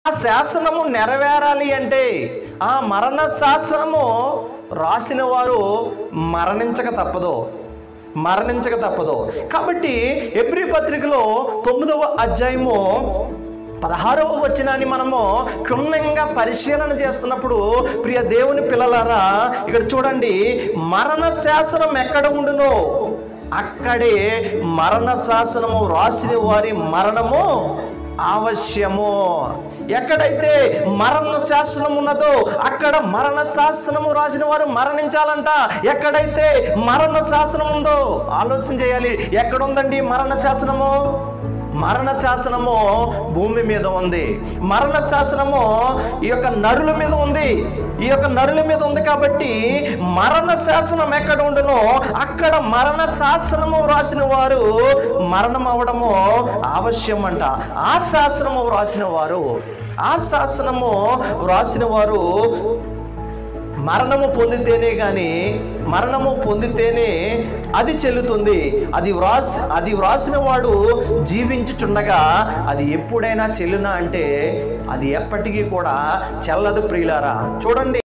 ఆ శాసనము నెరవేరాలి అంటే ఆ మరణ శాసనము రాసిన వారు మరణించక తప్పదు. కాబట్టి హెబ్రీ పత్రికలో 9వ అధ్యాయము 16వ వచనాన్ని మనము క్షుణ్ణంగా పరిశీలన చేస్తున్నప్పుడు, ప్రియ దేవుని పిల్లలారా, ఇక్కడ చూడండి, మరణ శాసనం ఎక్కడ ఉండునో అక్కడే మరణ శాసనము రాసిన వారి మరణము అవశ్యము. ఎక్కడైతే మరణ శాసనం ఉన్నదో అక్కడ మరణ శాసనము రాసిన వారు మరణించాలంట. ఎక్కడైతే మరణ శాసనం ఉందో ఆలోచన చేయాలి. ఎక్కడుందండి మరణ శాసనము? మరణ శాసనము భూమి మీద ఉంది. మరణ శాసనము ఈ యొక్క నరుల మీద ఉంది. కాబట్టి మరణ శాసనం ఎక్కడ ఉండునో అక్కడ మరణ శాసనము రాసిన వారు మరణం అవడము అవశ్యం అంట. ఆ శాసనము రాసిన వారు మరణము పొందితేనే అది చెల్లుతుంది. అది వ్రాసిన వాడు జీవించుచుండగా అది ఎప్పుడైనా చెల్లునా అంటే అది ఎప్పటికీ కూడా చెల్లదు ప్రియులారా. చూడండి.